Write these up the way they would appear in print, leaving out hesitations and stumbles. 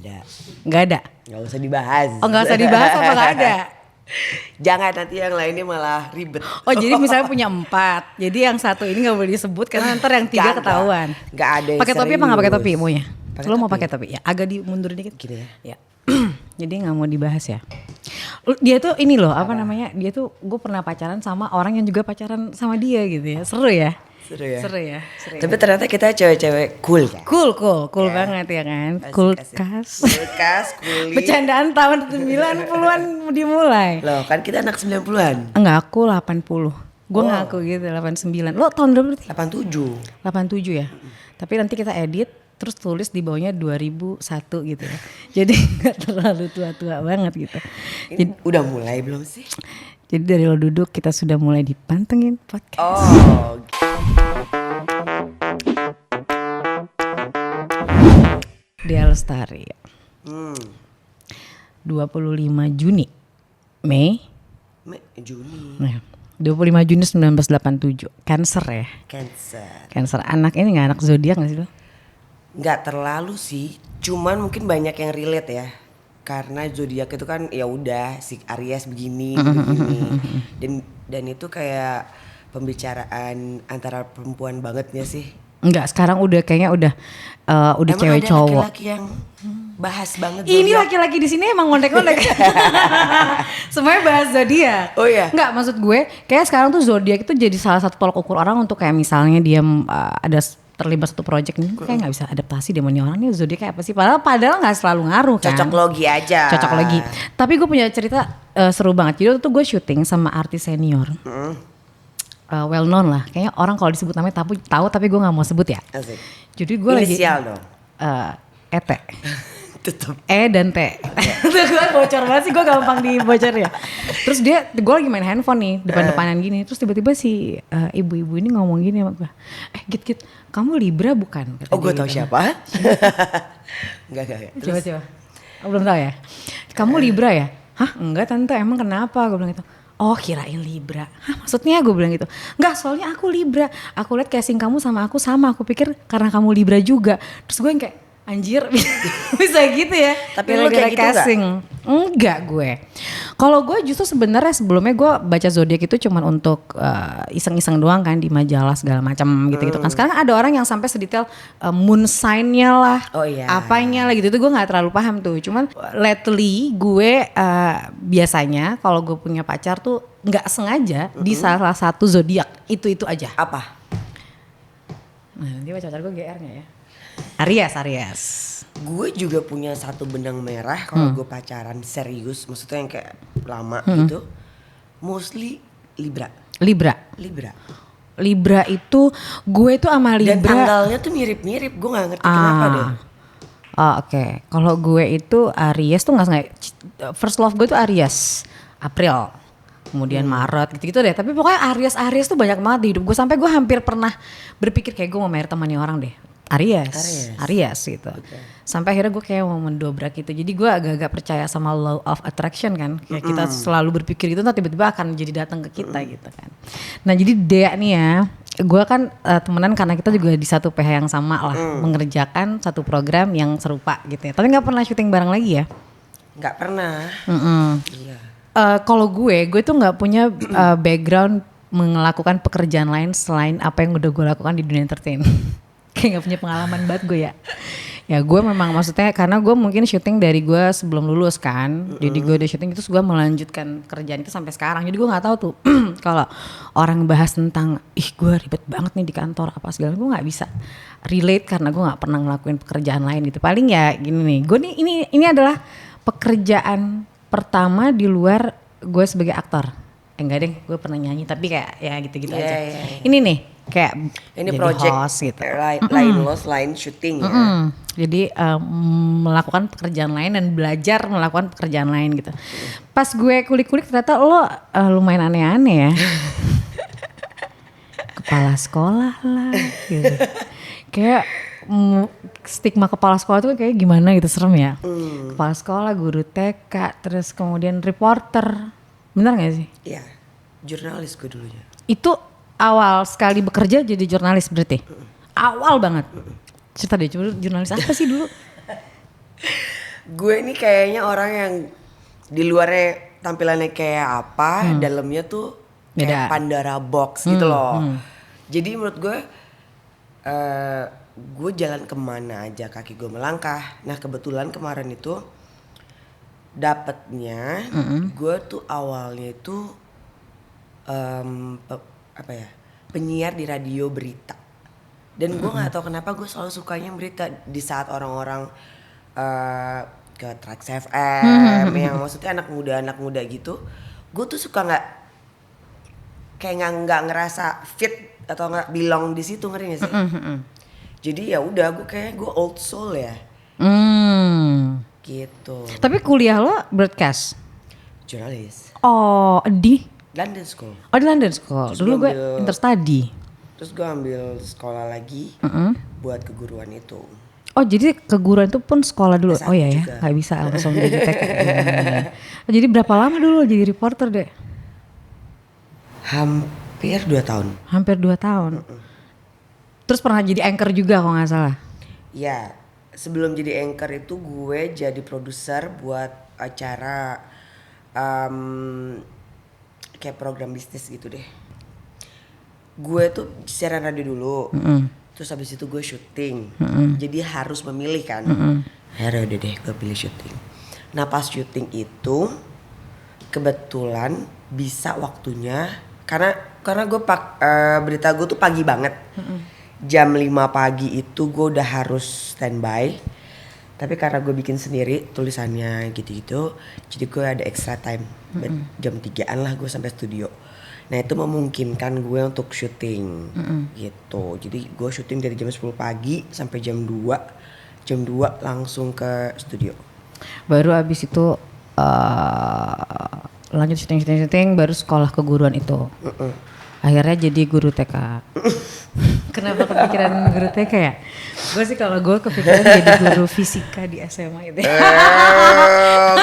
ada. Nggak ada? Nggak usah dibahas. Oh nggak usah dibahas apa nggak ada? Jangan nanti yang lainnya malah ribet. Oh jadi misalnya punya 4, jadi yang satu ini nggak boleh disebut karena ntar yang 3 ketahuan. Nggak ada yang Pakai topi apa nggak pakai topi maunya? Lo mau pakai topi ya? Agak dimundurin dikit. Gitu ya. Ya. Jadi nggak mau dibahas ya. Dia tuh ini loh apa namanya? Dia tuh gue pernah pacaran sama orang yang juga pacaran sama dia gitu ya. Seru ya? Seru ya. Seru ya. Seru Tapi ya. ternyata kita cewek-cewek cool kan. Cool Ya. banget ya kan. Asik, Kulkas. Kulkas, kuli. Bercandaan tahun 90-an dimulai. Loh kan kita anak 90-an. Enggak, aku 80. Gue ngaku gitu 89. Lo tahun berapa berarti? 87. 87 ya. Tapi nanti kita edit terus tulis di bawahnya 2001 gitu ya. Jadi gak terlalu tua-tua banget gitu. Ini udah mulai belum sih? Jadi dari lo duduk kita sudah mulai dipantengin podcast. Oh. Dia Lestari. 25 Juni. Mei. Juni. Nah, 25 Juni 1987. Cancer ya. Cancer. Anak ini gak anak zodiak gak sih lo? Nggak terlalu sih, cuman mungkin banyak yang relate ya. Karena zodiak itu kan ya udah si Aries begini. Dan itu kayak pembicaraan antara perempuan bangetnya sih. Enggak, sekarang udah kayaknya udah Emang cewek ada cowok. laki-laki yang bahas banget Ini zodiak? laki-laki di sini emang ngondek-ngondek. Semuanya bahas zodiak. Oh iya. Enggak, maksud gue kayak sekarang tuh zodiak itu jadi salah satu tolak ukur orang untuk kayak misalnya dia ada terlibat satu project nih, kayak nggak bisa adaptasi deh nih orang nih zodiak kayak apa sih? Padahal nggak selalu ngaruh kan. Cocok logi aja. Cocok logi. Tapi gue punya cerita seru banget. Jadi waktu itu gue syuting sama artis senior. Well known lah. Kayaknya orang kalau disebut namanya tahu tapi gue nggak mau sebut ya. Asik. Jadi gue lagi Inisial dong. Ete. Tetep. E dan T. Gue bocor banget sih, gue gampang dibocor ya. Terus gue lagi main handphone nih, depan-depanan gini. Terus tiba-tiba si ibu-ibu ini ngomong gini sama gue. Git, kamu Libra bukan? Kata Oh gue dia tahu gitu. siapa? Enggak. Terus, Coba. Oh, belum tahu ya? Kamu Libra ya? Hah enggak tante, emang kenapa? Gue bilang gitu. Oh kirain Libra. Hah maksudnya gue bilang gitu. Enggak, soalnya aku Libra. Aku lihat casing kamu sama. Aku pikir karena kamu Libra juga. Terus gue yang kayak anjir bisa gitu ya. Tapi lu kayak gitu casing. Enggak gue. Kalau gue justru sebenarnya sebelumnya gue baca zodiak itu cuman untuk iseng-iseng doang kan di majalah segala macam gitu-gitu kan. Sekarang ada orang yang sampai sedetail moon sign-nya lah. Oh iya. Apanya lah gitu. Itu gue gak terlalu paham tuh. Cuman lately gue biasanya kalau gue punya pacar tuh gak sengaja di salah satu zodiak itu aja. apa? Nah nanti pacar gue GR gak ya? Aries. Gue juga punya satu benang merah kalau gue pacaran serius, maksudnya yang kayak lama gitu. Mostly Libra. Libra itu gue tuh sama Libra. Dan tanggalnya tuh mirip-mirip, gue nggak ngerti kenapa deh. Oke. Kalau gue itu Aries tuh nggak sengaja. First love gue tuh Aries, April, kemudian Maret gitu-gitu deh. Tapi pokoknya Aries tuh banyak banget di hidup gue. Sampai gue hampir pernah berpikir kayak gue mau marry temannya orang deh. Aries gitu. Okay. Sampai akhirnya gue kayak mau mendobrak gitu. Jadi gue agak-agak percaya sama law of attraction kan. Kayak kita selalu berpikir gitu, nanti tiba-tiba akan jadi datang ke kita gitu kan. Nah jadi Dea nih ya, gue kan temenan karena kita juga di satu PH yang sama lah, mengerjakan satu program yang serupa gitu ya. Tapi nggak pernah syuting bareng lagi ya? Nggak pernah. Iya. Kalau gue tuh nggak punya background melakukan pekerjaan lain selain apa yang udah gue lakukan di dunia entertain. Kayak gak punya pengalaman banget gue ya. Ya gue memang maksudnya karena gue mungkin syuting dari gue sebelum lulus kan. Jadi gue udah syuting terus gue melanjutkan kerjaan itu sampai sekarang. Jadi gue gak tahu tuh kalau orang bahas tentang gue ribet banget nih di kantor apa segala, gue gak bisa relate karena gue gak pernah ngelakuin pekerjaan lain gitu. Paling ya gini nih, gue nih ini adalah pekerjaan pertama di luar gue sebagai aktor. Enggak deh, gue pernah nyanyi tapi kayak ya gitu-gitu aja. Yeah. Ini nih kayak ini jadi project host gitu. lain syuting ya. Jadi melakukan pekerjaan lain dan belajar melakukan pekerjaan lain gitu. Pas gue kulik-kulik ternyata lo lumayan aneh-aneh ya. Kepala sekolah lah gitu. Kayak stigma kepala sekolah tuh kayak gimana gitu, serem ya. Kepala sekolah, guru TK, terus kemudian reporter. Benar gak sih? Iya, jurnalis gue dulunya. Itu awal sekali bekerja jadi jurnalis berarti? Awal banget? Cerita deh, jurnalis apa sih dulu? Gue ini kayaknya orang yang di luarnya tampilannya kayak apa, dalamnya tuh kayak Beda. Pandora box gitu loh. Jadi menurut gue jalan kemana aja kaki gue melangkah. Nah kebetulan kemarin itu dapetnya gue tuh awalnya itu apa ya, penyiar di radio berita. Dan gue nggak tahu kenapa gue selalu sukanya berita di saat orang-orang ke Trax FM yang maksudnya anak muda gitu. Gue tuh suka nggak kayak nggak ngerasa fit atau nggak belong di situ, ngerti gak sih? Jadi ya udah gue kayak gue old soul ya gitu. Tapi kuliah lo broadcast? Jurnalis Oh di London School. Oh di London School. Terus Dulu gua gue ambil- interstudy. Terus gue ambil sekolah lagi buat keguruan itu. Oh jadi keguruan itu pun sekolah dulu. S1 Oh iya ya, juga. nggak bisa langsung jadi TK. Oh, jadi berapa lama dulu jadi reporter deh? Hampir 2 tahun. Hampir 2 tahun. Terus pernah jadi anchor juga kalau nggak salah. Ya, sebelum jadi anchor itu gue jadi produser buat acara kayak program bisnis gitu deh. Gue tuh siaran radio dulu, terus habis itu gue syuting. Jadi harus memilih kan. Akhirnya udah deh gue pilih syuting. Nah pas syuting itu kebetulan bisa waktunya karena gue berita gue tuh pagi banget. Jam 5 pagi itu gue udah harus standby. Tapi karena gue bikin sendiri tulisannya gitu-gitu, jadi gue ada extra time. Jam 3-an lah gue sampai studio. Nah itu memungkinkan gue untuk syuting gitu. Jadi gue syuting dari jam 10 pagi sampai jam 2. Jam 2 langsung ke studio. Baru abis itu lanjut syuting baru sekolah keguruan itu. Akhirnya jadi guru TK. Kenapa kepikiran guru TK ya? Gue sih kalau gue kepikiran jadi guru fisika di SMA itu.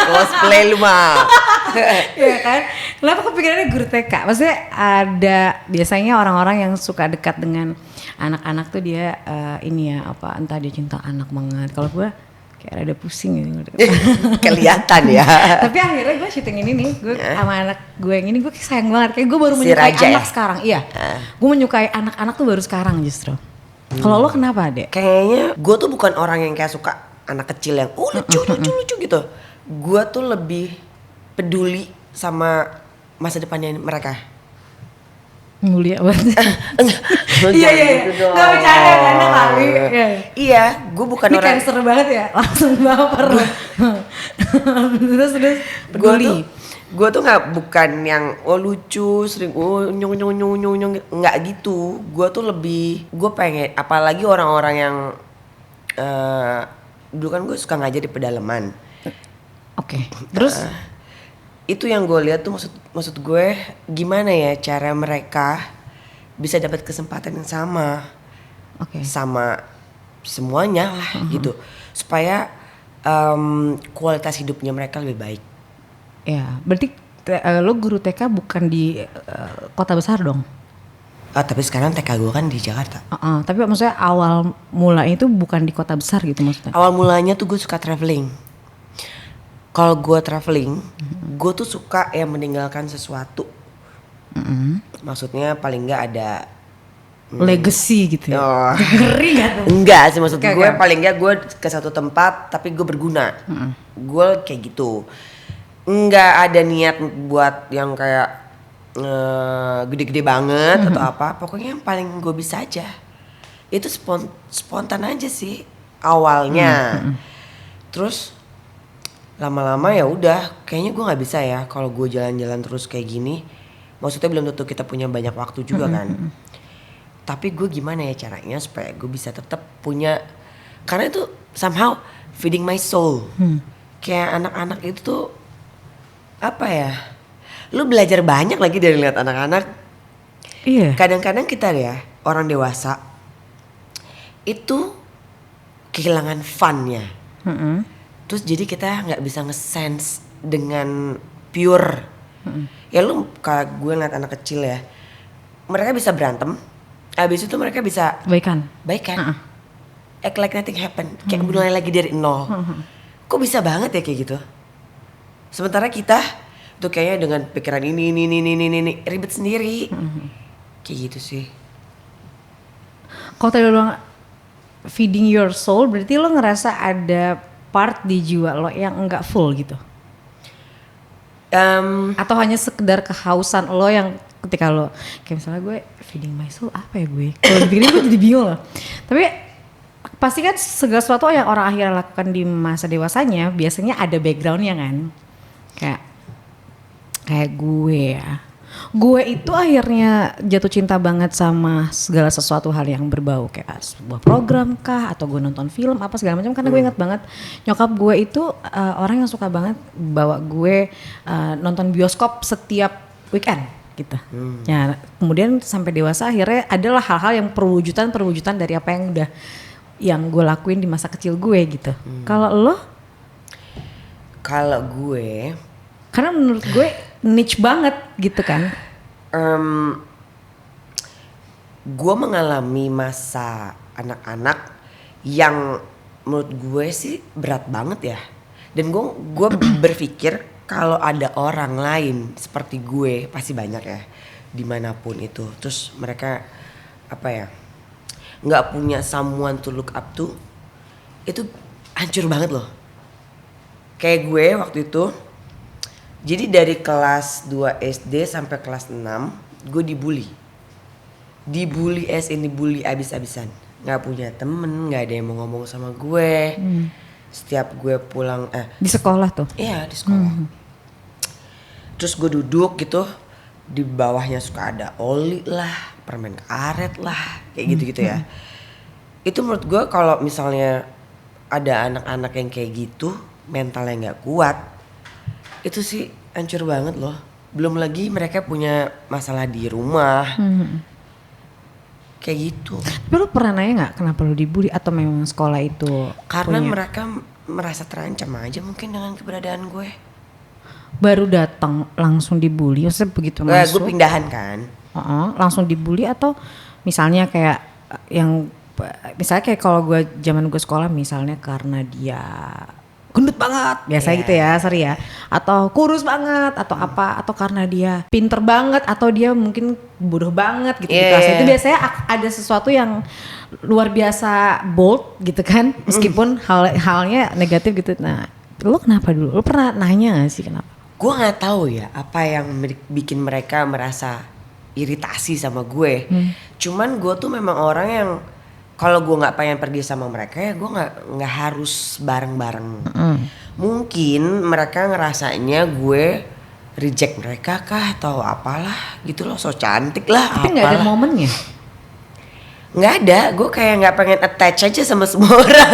Cosplay lu mah. Iya kan? Kenapa kepikirannya guru TK? Maksudnya ada biasanya orang-orang yang suka dekat dengan anak-anak tuh dia ini ya apa entah dia cinta anak banget. Kalau gue kayak rada pusing gitu. Kelihatan ya. Tapi akhirnya gue syuting ini nih, gue sama anak gue yang ini gue sayang banget. Kayak gue baru Si menyukai Raja anak ya? sekarang. Iya, gue menyukai anak-anak tuh baru sekarang justru. Kalau lo kenapa Dek? Kayaknya gue tuh bukan orang yang kayak suka anak kecil yang lucu gitu. Gue tuh lebih peduli sama masa depannya mereka. Mulia banget. Iya Gak bercanda karena kali. Iya, gue bukan Ini orang. cancer banget ya, langsung baper. terus peduli. Gue tuh bukan yang lucu sering nyong nggak gitu. Gue tuh lebih gue pengen apalagi orang-orang yang dulu kan gue suka ngajar di pedalaman. Oke. Terus Itu yang gue lihat tuh maksud gue gimana ya cara mereka bisa dapat kesempatan yang sama sama semuanya lah gitu supaya kualitas hidupnya mereka lebih baik. ya, berarti lo guru TK bukan di kota besar dong? Tapi sekarang TK gue kan di Jakarta. Tapi maksudnya awal mulanya itu bukan di kota besar gitu maksudnya? Awal mulanya tuh gue suka traveling. Kalau gue traveling, gue tuh suka ya meninggalkan sesuatu. Maksudnya paling nggak ada legacy gitu ya? Oh. Ngeri gak tuh? Enggak sih maksud gue Oke. paling nggak gue ke satu tempat tapi gue berguna. Gue kayak gitu. Nggak ada niat buat yang kayak gede-gede banget atau apa. Pokoknya yang paling gue bisa aja. Itu spontan aja sih awalnya. Terus lama-lama ya udah kayaknya gue nggak bisa ya kalau gue jalan-jalan terus kayak gini. Maksudnya belum tentu kita punya banyak waktu juga kan. Tapi gue gimana ya caranya supaya gue bisa tetap punya, karena itu somehow feeding my soul. Kayak anak-anak itu tuh apa ya, lu belajar banyak lagi dari lihat anak-anak. Iya. Kadang-kadang kita ya orang dewasa itu kehilangan funnya. Terus jadi kita nggak bisa nge-sense dengan pure. Ya lu kayak gue ngeliat anak kecil ya, mereka bisa berantem, abis itu mereka bisa Baikan. baikan, act like nothing happen, kayak mulai lagi dari nol. kok bisa banget ya kayak gitu. Sementara kita tuh kayaknya dengan pikiran ini ribet sendiri. Kayak gitu sih. Kalau tadi lo bilang feeding your soul, berarti lo ngerasa ada part di jiwa lo yang enggak full gitu? Atau hanya sekedar kehausan lo yang ketika lo kayak misalnya gue feeding my soul apa ya gue? Kalau dipikirin gue jadi bingung loh. Tapi pasti kan segala sesuatu yang orang akhirnya lakukan di masa dewasanya biasanya ada backgroundnya kan. Kayak gue ya. Gue itu akhirnya jatuh cinta banget sama segala sesuatu hal yang berbau kayak sebuah program kah atau gue nonton film apa segala macam karena gue ingat banget nyokap gue itu orang yang suka banget bawa gue nonton bioskop setiap weekend gitu. Ya, kemudian sampai dewasa akhirnya adalah hal-hal yang perwujudan dari apa yang gue lakuin di masa kecil gue gitu. Kalau lo? Kalau gue, karena menurut gue niche banget gitu kan. Gue mengalami masa anak-anak yang menurut gue sih berat banget ya. Dan gue berpikir kalau ada orang lain seperti gue pasti banyak ya dimanapun itu. Terus mereka apa ya, nggak punya someone to look up to, itu hancur banget loh. Kayak gue waktu itu. Jadi dari kelas 2 SD sampai kelas 6 gue dibully. Dibully dibully abis-abisan. Gak punya temen, gak ada yang mau ngomong sama gue. Setiap gue pulang di sekolah tuh? Iya di sekolah. Terus gue duduk gitu, di bawahnya suka ada oli lah, permen karet lah, kayak gitu-gitu ya. Itu menurut gue kalau misalnya ada anak-anak yang kayak gitu, mentalnya gak kuat, itu sih hancur banget loh. Belum lagi mereka punya masalah di rumah. Kayak gitu. Tapi lu pernah nanya gak kenapa lu dibully atau memang sekolah itu? Karena mereka merasa terancam aja mungkin dengan keberadaan gue. Baru datang langsung dibully, maksudnya begitu masuk? Gue pindahan kan. Langsung dibully atau misalnya kayak yang misalnya kayak kalau gue zaman gue sekolah misalnya karena dia gendut banget biasanya gitu ya, sorry ya, atau kurus banget atau apa, atau karena dia pinter banget atau dia mungkin bodoh banget gitu di kelasnya. Itu biasanya ada sesuatu yang luar biasa bold gitu kan, meskipun halnya negatif gitu. Nah lo kenapa dulu, lo pernah nanya gak sih kenapa? Gue nggak tahu ya apa yang bikin mereka merasa iritasi sama gue. Cuman gue tuh memang orang yang kalau gue nggak pengen pergi sama mereka ya gue nggak harus bareng-bareng. Mungkin mereka ngerasanya gue reject mereka kah atau apalah gitu loh, so cantik lah. Tapi nggak ada momennya? Nggak ada, gue kayak nggak pengen attach aja sama semua orang.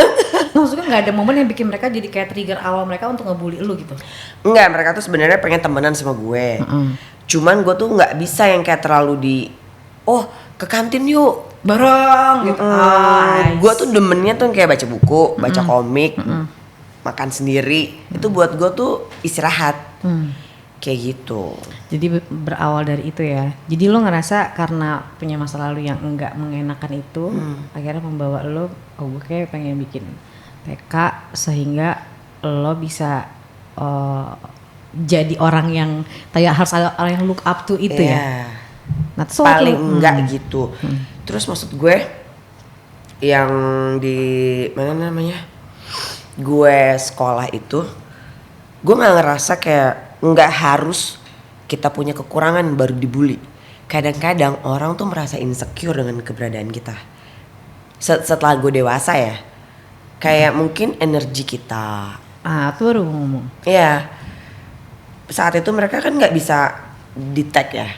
Maksudnya nggak ada momen yang bikin mereka jadi kayak trigger awal mereka untuk ngebully lu gitu? Enggak, mereka tuh sebenarnya pengen temenan sama gue. Cuman gue tuh nggak bisa yang kayak terlalu ke kantin yuk bareng gitu. Gue tuh demennya tuh kayak baca buku, baca komik, makan sendiri. Itu buat gue tuh istirahat. Kayak gitu. Jadi berawal dari itu ya. Jadi lo ngerasa karena punya masa lalu yang enggak mengenakan itu, akhirnya membawa lo, gue kayak pengen bikin TK sehingga lo bisa jadi orang yang kayak harus ada orang yang look up to itu ya. Nah, paling enggak gitu. Terus maksud gue yang di mana namanya, gue sekolah itu, gue nggak ngerasa kayak nggak harus kita punya kekurangan baru dibully. Kadang-kadang orang tuh merasa insecure dengan keberadaan kita. Setelah gue dewasa ya, kayak mungkin energi kita. Tuh baru ngomong. Iya. Saat itu mereka kan nggak bisa detect ya.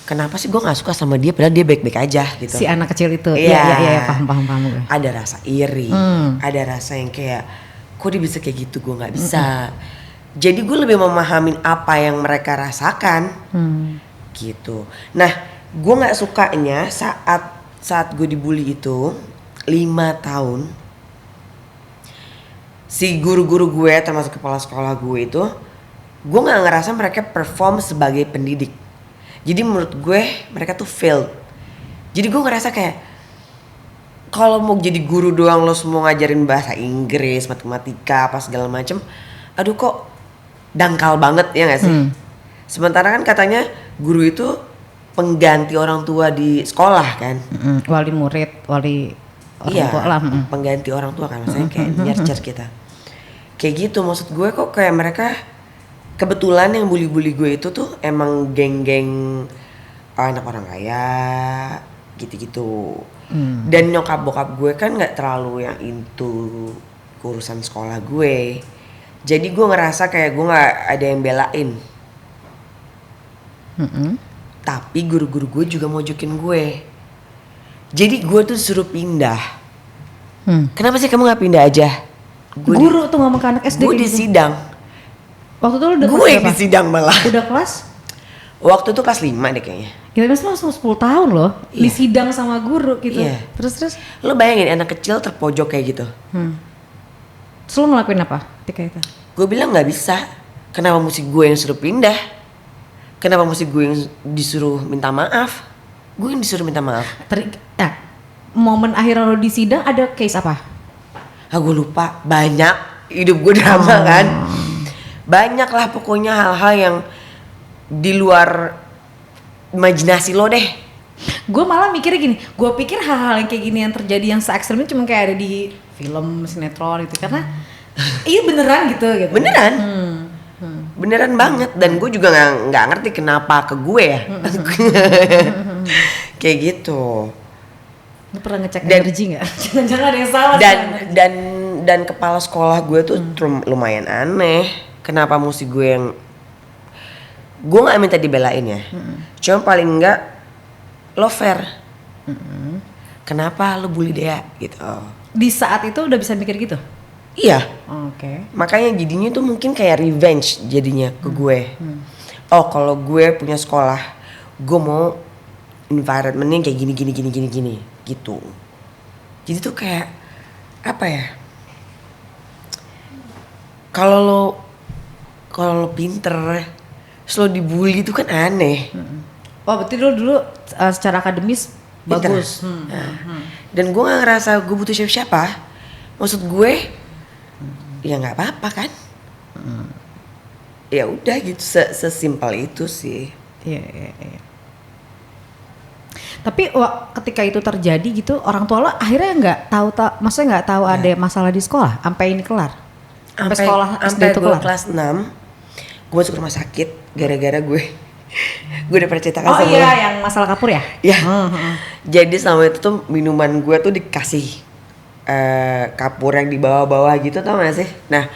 Kenapa sih gue nggak suka sama dia padahal dia baik-baik aja gitu. Si anak kecil itu. Iya, paham gue. Ada rasa iri, ada rasa yang kayak kok dia bisa kayak gitu, gue nggak bisa. Jadi gue lebih memahamin apa yang mereka rasakan, gitu. Nah, gue nggak sukanya saat gue dibully itu 5 tahun, si guru-guru gue termasuk kepala sekolah gue itu, gue nggak ngerasa mereka perform sebagai pendidik. Jadi menurut gue mereka tuh failed. Jadi gue ngerasa kayak kalau mau jadi guru doang lo semua ngajarin bahasa Inggris, matematika, apa segala macem, aduh kok dangkal banget ya nggak sih? Sementara kan katanya guru itu pengganti orang tua di sekolah kan? Wali murid, wali orang tua lah. Pengganti orang tua kan, maksudnya kayak nurture kita. Kayak gitu, maksud gue kok kayak mereka kebetulan yang bully-bully gue itu tuh emang geng-geng anak orang kaya gitu-gitu. Dan nyokap bokap gue kan nggak terlalu yang into urusan sekolah gue, jadi gue ngerasa kayak gue nggak ada yang belain. Tapi guru-guru gue juga mojokin gue, jadi gue tuh suruh pindah. Kenapa sih kamu nggak pindah aja? Guru tuh ngomong ke anak SD gue kayak di gitu? sidang. Waktu itu lu udah Gue kelas yang di berapa? sidang malah. Udah kelas? Waktu itu kelas 5 deh kayaknya. Kita masih langsung 10 tahun loh, di sidang sama guru gitu. Iya. Terus? Lo bayangin anak kecil terpojok kayak gitu. Terus lu ngelakuin apa ketika itu? Gue bilang nggak bisa. Kenapa mesti gue yang suruh pindah? Kenapa mesti gue yang disuruh minta maaf? Gue yang disuruh minta maaf. Momen akhir lo di sidang ada case apa? Gue lupa. Banyak. Hidup gue drama kan. Banyak lah pokoknya hal-hal yang di luar imajinasi lo deh. Gue malah mikirnya gini, gue pikir hal-hal yang kayak gini yang terjadi yang se-ekstrem itu cuma kayak ada di film, sinetron gitu. Karena iya beneran gitu. Beneran. Beneran banget. Dan gue juga nggak ngerti kenapa ke gue ya. Kayak gitu. Lu pernah ngecek energi nggak? Jangan-jangan ada yang salah. Dan kepala sekolah gue tuh lumayan aneh. Kenapa mesti gue yang, gue nggak minta dibelain ya. Cuma paling enggak lo fair. Kenapa lo bully dia gitu? Di saat itu udah bisa mikir gitu? Iya. Oke. Makanya jadinya tuh mungkin kayak revenge jadinya ke gue. Oh kalau gue punya sekolah, gue mau environmentnya kayak gini gitu. Jadi tuh kayak apa ya? Kalau lo pinter, terus lo dibully itu kan aneh. Oh berarti lo dulu secara akademis Pinter. bagus. Dan gue nggak ngerasa gue butuh siapa. Maksud gue, ya nggak apa-apa kan. Ya udah gitu, sesimpel itu sih. Iya. Tapi ketika itu terjadi gitu, orang tua lo akhirnya nggak tahu, maksudnya nggak tahu ada masalah di sekolah, sampai ini kelar. Sampai sekolah SD sampai itu gue kelar. kelas 6, gue masuk rumah sakit gara-gara gue udah pernah ceritakan Oh sama iya, lo. yang masalah kapur ya? Iya. Jadi selama itu tuh minuman gue tuh dikasih kapur yang di bawah-bawah gitu, tau gak sih? Nah,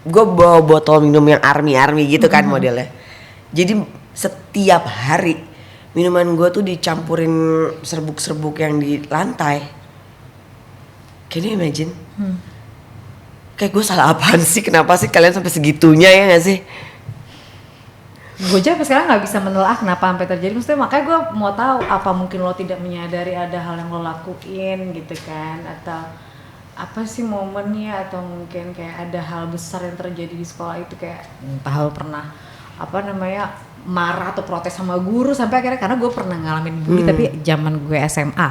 gue bawa botol minum yang army gitu kan modelnya. Jadi setiap hari minuman gue tuh dicampurin serbuk-serbuk yang di lantai. Can you imagine? Kayak gue salah apaan sih? Kenapa sih kalian sampai segitunya ya gak sih? Gue aja sampai sekarang nggak bisa menelaah kenapa sampai terjadi. Maksudnya makanya gue mau tahu apa mungkin lo tidak menyadari ada hal yang lo lakuin gitu kan, atau apa sih momennya, atau mungkin kayak ada hal besar yang terjadi di sekolah itu, kayak entah lo pernah marah atau protes sama guru sampai akhirnya, karena gue pernah ngalamin bully tapi zaman gue SMA,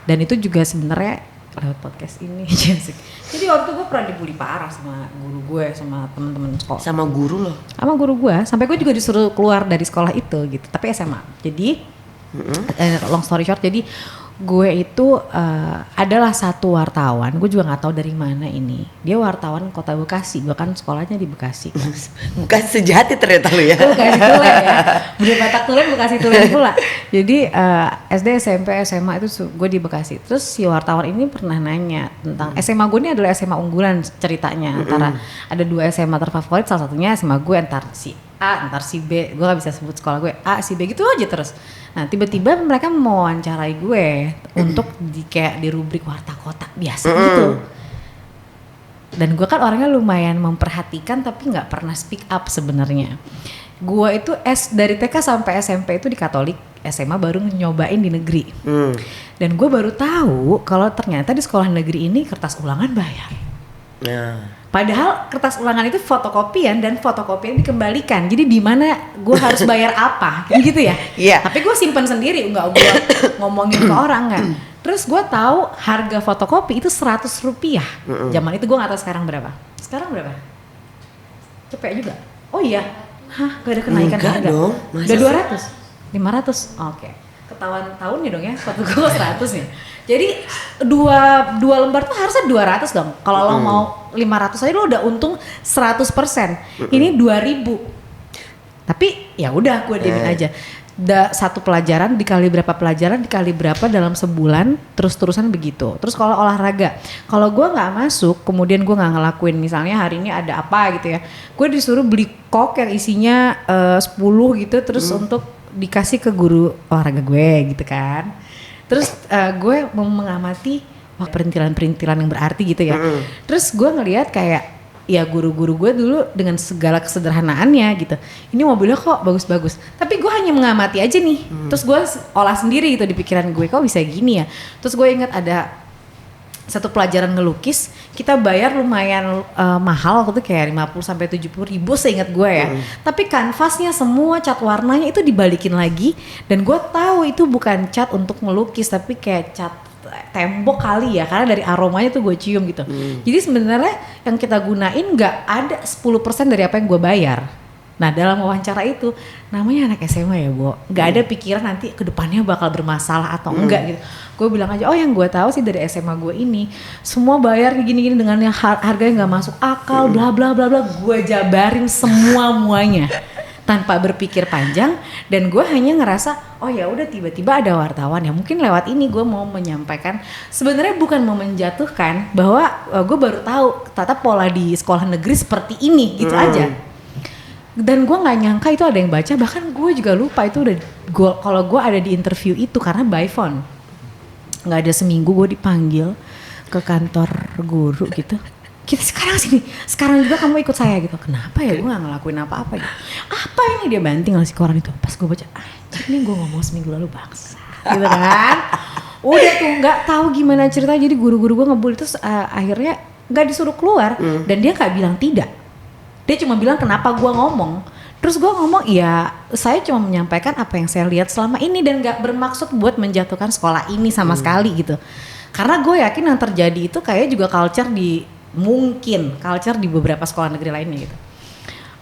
dan itu juga sebenarnya lewat podcast ini. Jadi waktu gue pernah dibully parah sama guru gue, sama teman-teman sekolah. Sama guru loh? Sama guru gue, sampai gue juga disuruh keluar dari sekolah itu gitu, tapi SMA. Jadi long story short, jadi gue itu adalah satu wartawan, gue juga nggak tahu dari mana ini. Dia wartawan kota Bekasi, gue kan sekolahnya di Bekasi. Bukan sejati ternyata lu ya. Bekasi Tulen ya, Budi Batak Tulen, Bekasi Tulen pula. Jadi SD, SMP, SMA itu gue di Bekasi. Terus si wartawan ini pernah nanya tentang SMA gue, ini adalah SMA unggulan ceritanya. Antara ada 2 SMA terfavorit, salah satunya SMA gue, entar si A, entar si B. Gue gak bisa sebut sekolah gue, A, si B gitu aja terus. Nah tiba-tiba mereka mewawancarai gue untuk kayak di rubrik warta kota biasa gitu. Dan gue kan orangnya lumayan memperhatikan tapi nggak pernah speak up sebenarnya. Gue itu dari TK sampai SMP itu di Katolik, SMA baru nyobain di negeri. Dan gue baru tahu kalau ternyata di sekolah negeri ini kertas ulangan bayar. Padahal kertas ulangan itu fotokopian dan fotokopian dikembalikan. Jadi di mana gue harus bayar apa, gitu ya? Iya. Tapi gue simpan sendiri, nggak gue ngomongin ke orang kan. Terus gue tahu harga fotokopi itu 100 rupiah. Zaman itu gue nggak tahu sekarang berapa. Sekarang berapa? Cepet juga. Oh iya, gak ada kenaikan Enggak harga. dong, Udah 200, 500. Oke. Ketahuan tahunnya dong ya, foto gue 100 nih. Jadi dua lembar tuh harusnya 200 dong. Kalau lo mau 500 aja lo udah untung 100%. Ini 2000. Tapi ya udah gue diemin aja. Satu pelajaran dikali berapa dalam sebulan terus-terusan begitu. Terus kalau olahraga, kalau gue nggak masuk, kemudian gue nggak ngelakuin, misalnya hari ini ada apa gitu ya, gue disuruh beli kok yang isinya 10 gitu, terus untuk dikasih ke guru olahraga gue gitu kan. Terus gue mengamati perintilan-perintilan yang berarti gitu ya. Terus gue ngelihat kayak ya guru-guru gue dulu dengan segala kesederhanaannya gitu. Ini mobilnya kok bagus-bagus. Tapi gue hanya mengamati aja nih. Terus gue olah sendiri gitu di pikiran gue, kok bisa gini ya. Terus gue ingat ada satu pelajaran ngelukis, kita bayar lumayan mahal waktu itu kayak 50 sampai 70 ribu seingat gue ya. Tapi kanvasnya semua cat warnanya itu dibalikin lagi, dan gue tahu itu bukan cat untuk ngelukis tapi kayak cat tembok kali ya, karena dari aromanya tuh gue cium gitu. Jadi sebenarnya yang kita gunain nggak ada 10% dari apa yang gue bayar. Nah dalam wawancara itu, namanya anak SMA ya Bo, nggak ada pikiran nanti kedepannya bakal bermasalah atau enggak gitu. Gue bilang aja, oh yang gue tahu sih dari SMA gue ini semua bayar gini-gini dengan yang harganya nggak masuk akal, bla bla bla bla. Gue jabarin muanya tanpa berpikir panjang, dan gue hanya ngerasa oh ya udah, tiba-tiba ada wartawan ya, mungkin lewat ini gue mau menyampaikan, sebenarnya bukan mau menjatuhkan, bahwa gue baru tahu tata pola di sekolah negeri seperti ini gitu aja. Dan gue nggak nyangka itu ada yang baca, bahkan gue juga lupa itu udah kalau gue ada di interview itu karena by phone. Nggak ada seminggu gue dipanggil ke kantor guru gitu. Kita sekarang juga kamu ikut saya gitu. Kenapa ya, gue gak ngelakuin apa-apa gitu. Apa ini, dia banting ngasih koran itu. Pas gue baca, ini gue ngomong seminggu lalu bangsa gitu kan. Udah tuh gak tahu gimana ceritanya. Jadi guru-guru gue ngebully, terus akhirnya gak disuruh keluar. Dan dia gak bilang tidak. Dia cuma bilang kenapa gue ngomong. Terus gue ngomong, ya saya cuma menyampaikan apa yang saya lihat selama ini, dan gak bermaksud buat menjatuhkan sekolah ini sama sekali gitu. Karena gue yakin yang terjadi itu kayaknya juga culture di beberapa sekolah negeri lainnya gitu.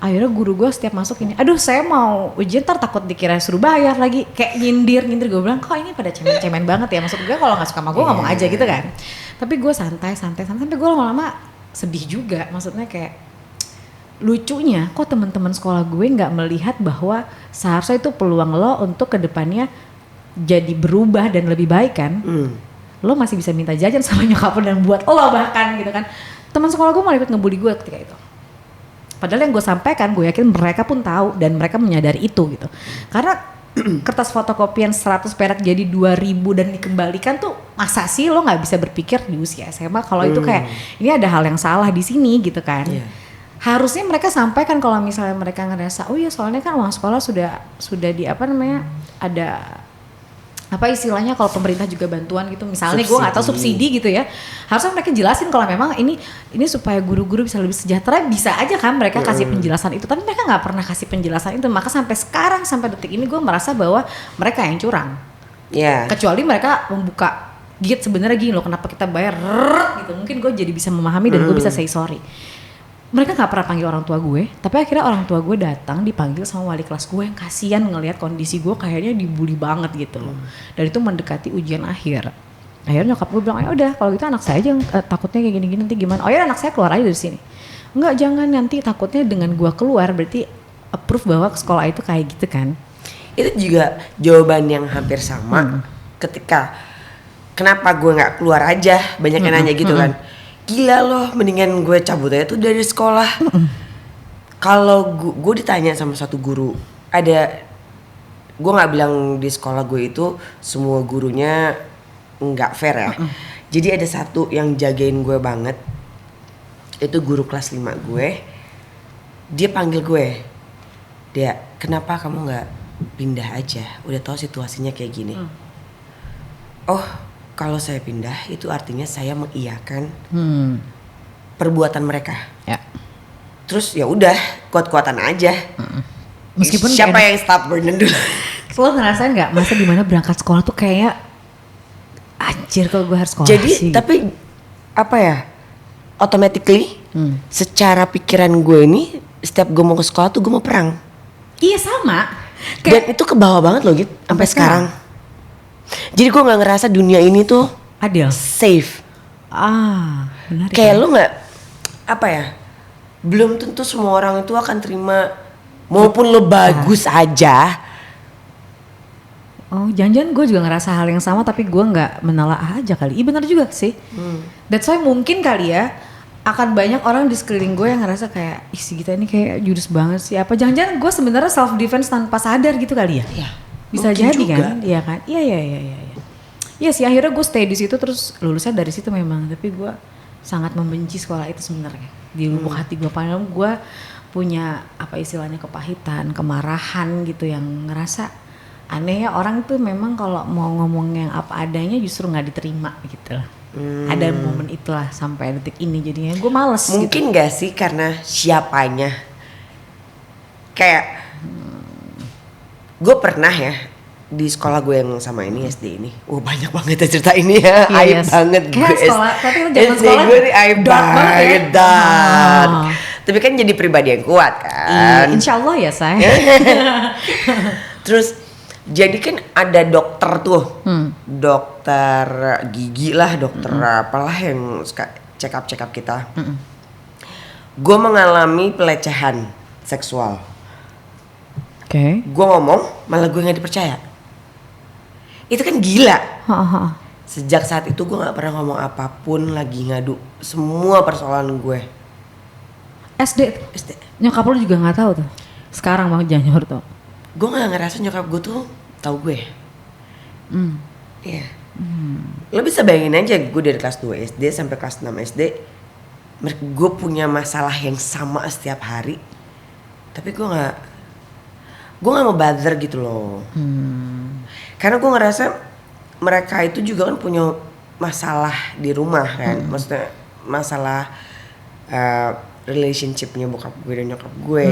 Akhirnya guru gue setiap masuk ini, aduh saya mau ujian ntar takut dikira suruh bayar lagi, kayak nyindir. Gue bilang kok ini pada cemen-cemen banget ya, maksud gue kalau nggak suka sama gue ngomong aja gitu kan. Tapi gue santai sampai gue lama-lama sedih juga, maksudnya kayak lucunya kok teman-teman sekolah gue nggak melihat bahwa seharusnya itu peluang lo untuk kedepannya jadi berubah dan lebih baik kan. Lo masih bisa minta jajan sama nyokap lo dan buat lo bahkan gitu kan. Teman sekolah gue malah ikut ngebully gue ketika itu. Padahal yang gue sampaikan, gue yakin mereka pun tahu dan mereka menyadari itu gitu. Karena kertas fotokopian 100 perak jadi 2.000 dan dikembalikan tuh, masa sih lo nggak bisa berpikir di usia SMA kalau itu kayak ini ada hal yang salah di sini gitu kan. Harusnya mereka sampaikan kalau misalnya mereka ngerasa, oh iya soalnya kan uang sekolah sudah di apa namanya, ada apa istilahnya kalau pemerintah juga bantuan gitu, misalnya gue nggak tahu subsidi gitu ya, harusnya mereka jelasin kalau memang ini supaya guru-guru bisa lebih sejahtera, bisa aja kan mereka kasih penjelasan itu, tapi mereka nggak pernah kasih penjelasan itu. Maka sampai sekarang, sampai detik ini gue merasa bahwa mereka yang curang. Kecuali mereka membuka gate sebenarnya gini loh, kenapa kita bayar gitu, mungkin gue jadi bisa memahami dan gue bisa say sorry. Mereka nggak pernah panggil orang tua gue, tapi akhirnya orang tua gue datang dipanggil sama wali kelas gue yang kasihan ngelihat kondisi gue kayaknya dibully banget gitu loh. Dan itu mendekati ujian akhir. Akhirnya nyokap gue bilang, udah kalau gitu anak saya aja yang takutnya kayak gini-gini, nanti gimana? Oh ya anak saya keluar aja dari sini. Enggak, jangan, nanti takutnya dengan gue keluar berarti approve bahwa sekolah itu kayak gitu kan. Itu juga jawaban yang hampir sama ketika kenapa gue nggak keluar aja, banyak yang nanya gitu kan. Gila loh, mendingan gue cabut aja tuh dari sekolah. Kalau gue ditanya sama satu guru, gue nggak bilang di sekolah gue itu semua gurunya nggak fair ya. Jadi ada satu yang jagain gue banget, itu guru kelas 5 gue. Dia panggil gue, dia, kenapa kamu nggak pindah aja? Udah tahu situasinya kayak gini. Oh, kalau saya pindah itu artinya saya mengiyakan perbuatan mereka. Terus ya udah, kuat-kuatan aja. Meskipun siapa yang stubborn dulu. Lo ngerasain nggak masa dimana berangkat sekolah tuh kayak Anjir kok gue harus sekolah Jadi sih. tapi apa ya, automatically secara pikiran gue ini setiap gue mau ke sekolah tuh gue mau perang. Iya sama. Dan itu ke bawah banget loh gitu sampai sekarang. Jadi gue nggak ngerasa dunia ini tuh adil. safe. Menarik. Kayak lu nggak apa ya? Belum tentu semua orang itu akan terima, maupun lo bagus aja. Oh, jangan-jangan gue juga ngerasa hal yang sama tapi gue nggak menelaah aja kali. Iya benar juga sih. That's why mungkin kali ya akan banyak orang di sekeliling gue yang ngerasa kayak ih si Gita ini kayak jurus banget sih. Apa jangan-jangan gue sebenarnya self defense tanpa sadar gitu kali ya? Iya. Bisa Mungkin jadi juga. kan? Iya kan? Iya. Iya sih akhirnya gue stay di situ terus lulusnya dari situ memang. Tapi gue sangat membenci sekolah itu sebenarnya. Di lubuk hati gue padahal gue punya apa istilahnya kepahitan, kemarahan gitu yang ngerasa aneh ya orang tuh memang kalau mau ngomong yang apa adanya justru nggak diterima gitu lah. Ada momen itulah sampai detik ini jadinya gue males Mungkin gitu. gak sih karena siapanya. Kayak gue pernah ya di sekolah gue yang sama ini SD ini. Banyak banget ya cerita ini ya. Iya, Aib yes. banget Kayak gue. sekolah, tapi lu zaman SD sekolah gue nih aib dark banget ya. banget. Dark. Tapi kan jadi pribadi yang kuat kan. Insya Allah ya say. Terus jadi kan ada dokter tuh. Dokter gigi lah, dokter apalah yang check up kita. Gue mengalami pelecehan seksual. Oke. Gue ngomong malah gue nggak dipercaya. Itu kan gila. Sejak saat itu gue nggak pernah ngomong apapun lagi, ngadu semua persoalan gue. SD. Nyokap lu juga nggak tahu tuh. Sekarang bang Janjur tuh. Gue nggak ngerasa nyokap gue tuh tahu gue. Iya. Lo bisa bayangin aja gue dari kelas 2 SD sampai kelas 6 SD, gue punya masalah yang sama setiap hari. Tapi gue nggak mau bother gitu loh. Karena gue ngerasa mereka itu juga kan punya masalah di rumah kan. Maksudnya masalah relationshipnya bokap gue dan nyokap gue.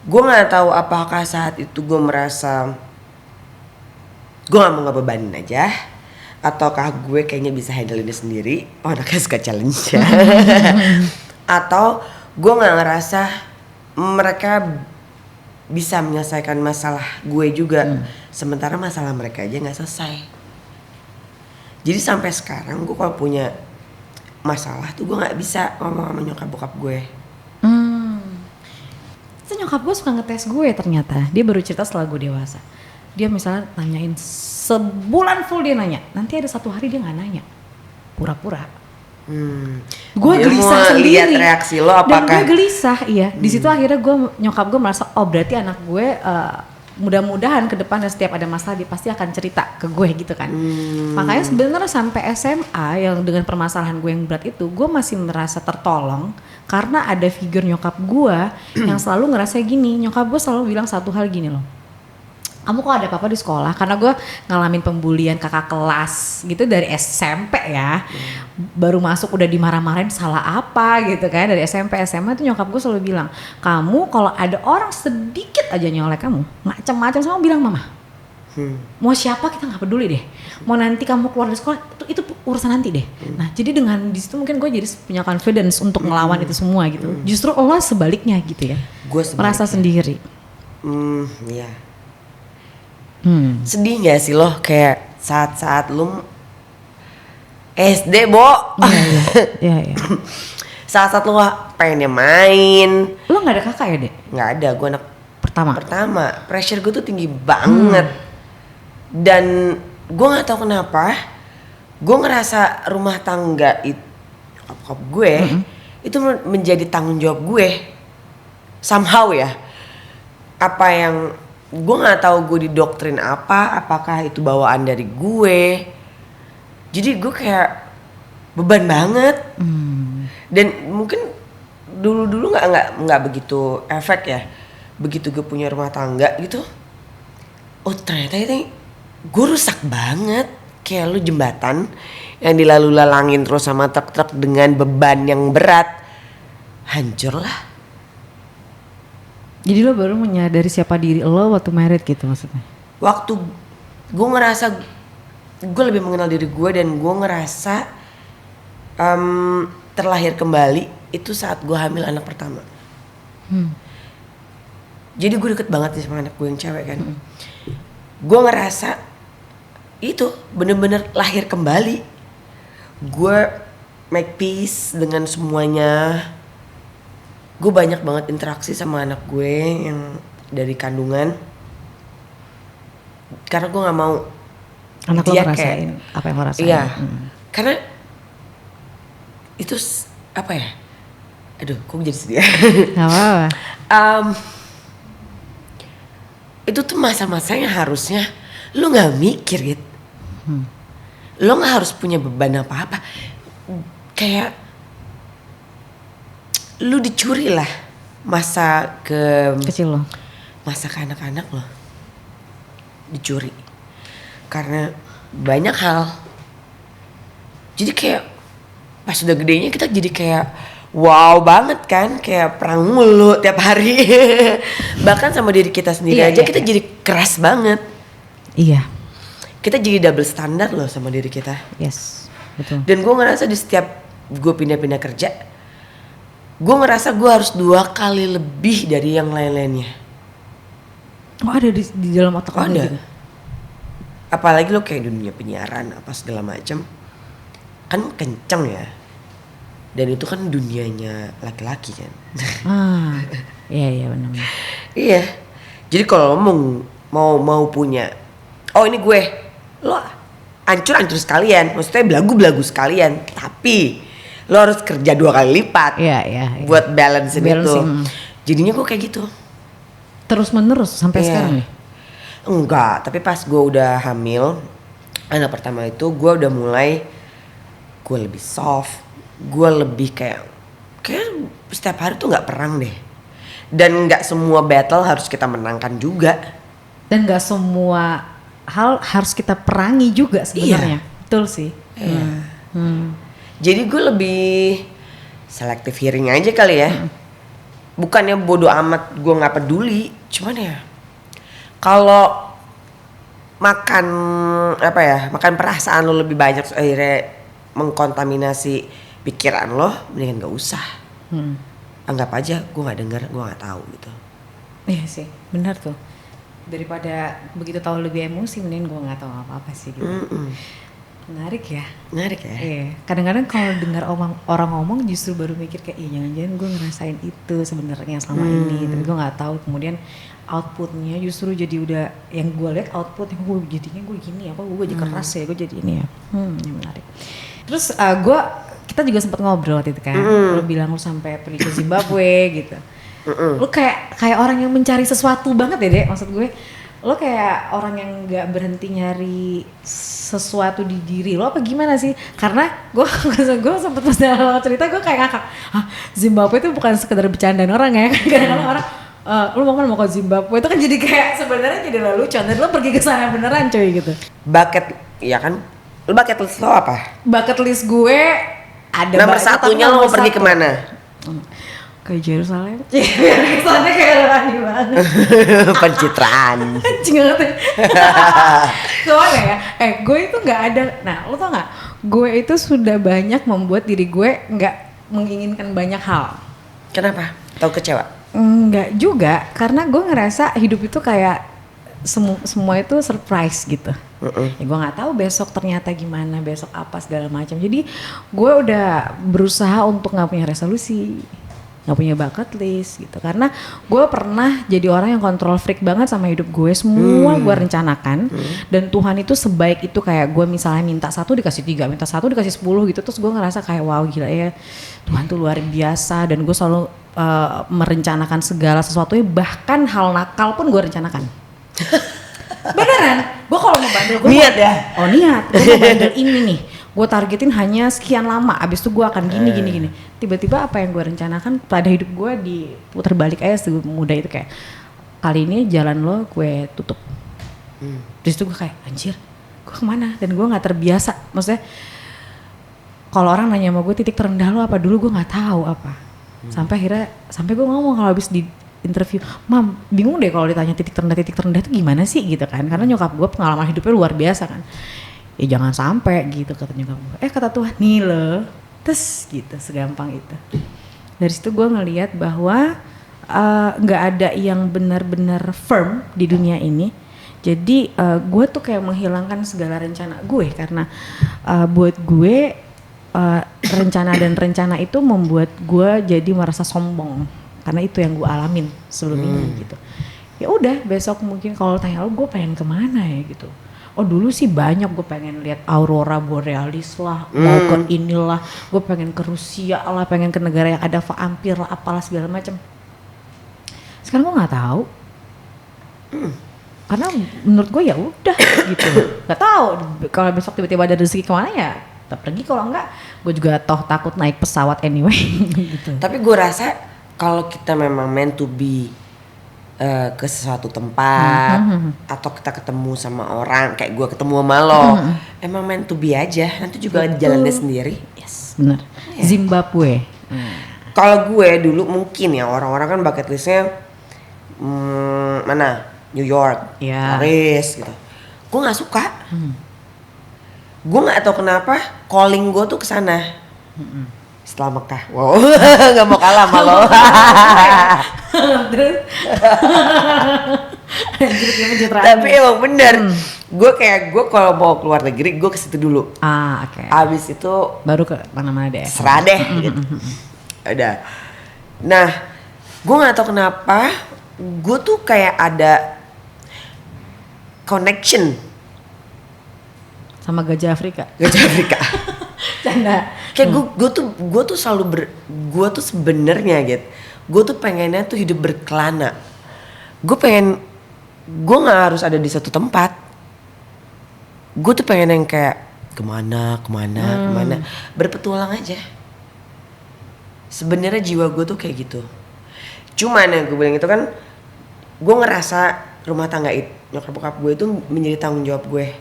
Gue nggak tahu apakah saat itu gue merasa gue gak mau ngebebanin aja, ataukah gue kayaknya bisa handle ini sendiri. Anaknya suka challenge ya. Atau gue gak ngerasa mereka bisa menyelesaikan masalah gue juga. Sementara masalah mereka aja gak selesai. Jadi sampai sekarang gue kalau punya masalah tuh gue gak bisa ngomong sama nyokap bokap gue. Terus nyokap gue suka ngetes gue ternyata. Dia baru cerita setelah gue dewasa. Dia misalnya nanyain sebulan full dia nanya. Nanti ada satu hari dia gak nanya. Pura-pura. Gue gelisah sendiri. Lihat reaksi lo apakah. Dan gue gelisah, iya. Di situ akhirnya nyokap gue merasa, oh berarti anak gue mudah-mudahan ke depannya setiap ada masalah dia pasti akan cerita ke gue gitu kan. Makanya sebenarnya sampai SMA yang dengan permasalahan gue yang berat itu, gue masih merasa tertolong karena ada figur nyokap gue yang selalu ngerasa gini. Nyokap gue selalu bilang satu hal gini loh. Kamu kok ada apa-apa di sekolah? Karena gue ngalamin pembulian kakak kelas gitu dari SMP ya. Baru masuk udah dimarah-marahin salah apa gitu kan. Dari SMP, SMA tuh nyokap gue selalu bilang, kamu kalau ada orang sedikit aja nyolek kamu, macam-macam sama bilang mama. Mau siapa kita nggak peduli deh. Mau nanti kamu keluar dari sekolah itu urusan nanti deh. Nah jadi dengan di situ mungkin gue jadi punya confidence untuk ngelawan itu semua gitu. Justru Allah sebaliknya gitu ya. Gue merasa sendiri. Iya. Sedih gak sih lo kayak saat-saat lo SD Bo? Iya. Saat-saat lo pengennya main. Lo gak ada kakak ya Dek? Gak ada, gue anak pertama. Pressure gue tuh tinggi banget. Dan gue gak tahu kenapa gue ngerasa rumah tangga itu nyokap gue itu menjadi tanggung jawab gue somehow ya. Apa yang gue nggak tahu gue didoktrin apakah itu bawaan dari gue. Jadi gue kayak beban banget. Dan mungkin dulu nggak begitu efek ya. Begitu gue punya rumah tangga gitu, oh ternyata itu gue rusak banget. Kayak lu jembatan yang dilalu-lalangin terus sama truk-truk dengan beban yang berat, hancur lah. Jadi lo baru menyadari siapa diri lo waktu married gitu maksudnya? Waktu gue ngerasa gue lebih mengenal diri gue dan gue ngerasa terlahir kembali itu saat gue hamil anak pertama. Jadi gue deket banget nih sama anak gue yang cewek kan. Gue ngerasa itu bener-bener lahir kembali. Gue make peace dengan semuanya. Gue banyak banget interaksi sama anak gue yang dari kandungan. Karena gue gak mau anak lo dia ngerasain apa yang lo rasain. Iya. Karena itu apa ya? Aduh, kok jadi sedih. Gak apa-apa. Itu tuh masa-masanya harusnya lo nggak mikir gitu. Lo nggak harus punya beban apa-apa. Kayak lo dicuri lah masa ke Kecil lo. masa ke anak-anak lo. Dicuri. Karena banyak hal. Jadi kayak pas udah gedenya kita jadi kayak wow banget kan, kayak perang mulu tiap hari. Bahkan sama diri kita sendiri aja kita jadi keras banget. Iya. Kita jadi double standar loh sama diri kita. Yes, betul. Dan gue ngerasa di setiap gue pindah-pindah kerja, gue ngerasa gue harus 2 kali lebih dari yang lain-lainnya. Oh ada di dalam otak lo Ada. gitu? Apalagi lo kayak dunia penyiaran apa segala macam, kan kenceng ya. Dan itu kan dunianya laki-laki kan. Iya benar-benar. Iya. Jadi kalau mau punya, oh ini gue, lo hancur sekalian, maksudnya belagu sekalian, tapi lo harus kerja 2 kali lipat. Iya. Buat balancing itu. Jadinya gue kayak gitu. Terus menerus sampai sekarang nih? Enggak, tapi pas gue udah hamil anak pertama itu gue udah mulai, gue lebih soft, gue lebih kayak setiap hari tuh nggak perang deh. Dan nggak semua battle harus kita menangkan juga. Dan nggak semua hal harus kita perangi juga sebenarnya. Betul sih. Iya. Jadi gue lebih selective hearing aja kali ya. Bukannya bodoh amat gue nggak peduli, cuman ya kalau makan perasaan lo lebih banyak akhirnya mengkontaminasi pikiran lo, mendingan gak usah. Anggap aja gue nggak dengar, gue nggak tahu gitu. Iya sih, benar tuh. Daripada begitu tahu lebih emosi, mending gue nggak tahu apa-apa sih gitu. Menarik ya. Iya. Kadang-kadang kalau dengar orang ngomong justru baru mikir kayak iya jangan-jangan gue ngerasain itu sebenarnya selama ini, tapi gue nggak tahu. Kemudian outputnya justru jadi udah yang gue lihat output yang gue jadinya gue gini apa gue jadi keras ya gue jadi ini ya. Ini menarik. Terus kita juga sempat ngobrol waktu itu kan. Lo bilang lo sampai pergi ke Zimbabwe gitu. Lo kayak orang yang mencari sesuatu banget ya Dek, maksud gue. Lo kayak orang yang gak berhenti nyari sesuatu di diri lo apa gimana sih? Karena gue sempet pas dalam cerita gue kayak ngakak. Zimbabwe itu bukan sekedar bercandaan orang ya. Kadang-kadang orang lo mau ke Zimbabwe itu kan jadi kayak sebenarnya jadi lelucon. Dan lo pergi ke sana beneran coy gitu. Ya kan? Lo bucket list lo apa? Bucket list gue ada nomor satunya lo mau pergi kemana? Ke Yerusalem. Kesannya kayak berani banget. Pencitraan. Anjing banget ya. Kemana ya? Gue itu gak ada. Nah lo tau gak? Gue itu sudah banyak membuat diri gue gak menginginkan banyak hal. Kenapa? Tau kecewa? Enggak juga. Karena gue ngerasa hidup itu kayak semua itu surprise gitu. Ya gue gak tahu besok ternyata gimana, besok apa segala macam. Jadi gue udah berusaha untuk gak punya resolusi, gak punya bucket list gitu. Karena gue pernah jadi orang yang control freak banget sama hidup gue. Semua gue rencanakan. Dan Tuhan itu sebaik itu, kayak gue misalnya minta 1 dikasih 3, minta 1 dikasih 10 gitu. Terus gue ngerasa kayak wow gila ya, Tuhan tuh luar biasa. Dan gue selalu merencanakan segala sesuatunya, bahkan hal nakal pun gue rencanakan. Beneran, gue kalau mau bandel gue niat ya? Oh niat, gue mau bandel ini nih, gue targetin hanya sekian lama, abis itu gue akan gini. Tiba-tiba apa yang gue rencanakan pada hidup gue diputar balik aja semudah itu, kayak kali ini jalan lo gue tutup. Terus itu gue kayak anjir, gue kemana? Dan gue nggak terbiasa, maksudnya kalau orang nanya sama gue titik terendah lo apa dulu, gue nggak tahu apa. Sampai gue ngomong kalau habis di interview, Mam bingung deh kalau ditanya titik terendah itu gimana sih gitu kan, karena nyokap gue pengalaman hidupnya luar biasa kan. ya jangan sampai gitu kata nyokap gue. Kata Tuhan nih loh, terus gitu segampang itu. Dari situ gue ngelihat bahwa nggak ada yang benar-benar firm di dunia ini. Jadi gue tuh kayak menghilangkan segala rencana gue karena buat gue rencana dan rencana itu membuat gue jadi merasa sombong karena itu yang gue alamin sebelum ini gitu. Ya udah besok mungkin kalau tanya lo gue pengen kemana ya gitu. Oh dulu sih banyak gue pengen lihat aurora borealis lah, mau ke inilah, gue pengen ke Rusia lah, pengen ke negara yang ada vampir lah, apalah segala macam. Sekarang gue nggak tahu. Karena menurut gue ya udah gitu, nggak tahu kalau besok tiba-tiba ada rezeki kemana ya kita pergi, kalau enggak gue juga toh takut naik pesawat anyway gitu. Tapi gue rasa kalau kita memang meant to be ke sesuatu tempat atau kita ketemu sama orang kayak gue ketemu sama lo, emang meant to be aja, nanti juga jalannya sendiri. Yes, benar. Yeah. Zimbabwe. Kalau gue dulu mungkin ya orang-orang kan bucket listnya mana? New York, Paris gitu. Gue nggak suka. Gue nggak tahu kenapa calling gue tuh kesana. Setelah Mekah, wow, nggak mau kalah sama lo. Tapi emang bener. Gue kalau mau keluar negeri gue ke situ dulu. Oke. Abis itu baru ke mana-mana deh. Serah deh. Gitu. Udah. Nah, gue nggak tahu kenapa. Gue tuh kayak ada connection sama gajah Afrika. Canda. Kayak gue tuh selalu gue tuh sebenarnya gitu. Gue tuh pengennya tuh hidup berkelana. Gue nggak harus ada di satu tempat. Gue tuh pengen yang kayak kemana, berpetualang aja. Sebenarnya jiwa gue tuh kayak gitu. Cuman yang gue bilang itu kan, gue ngerasa rumah tangga itu, nyokap bokap gue itu menjadi tanggung jawab gue.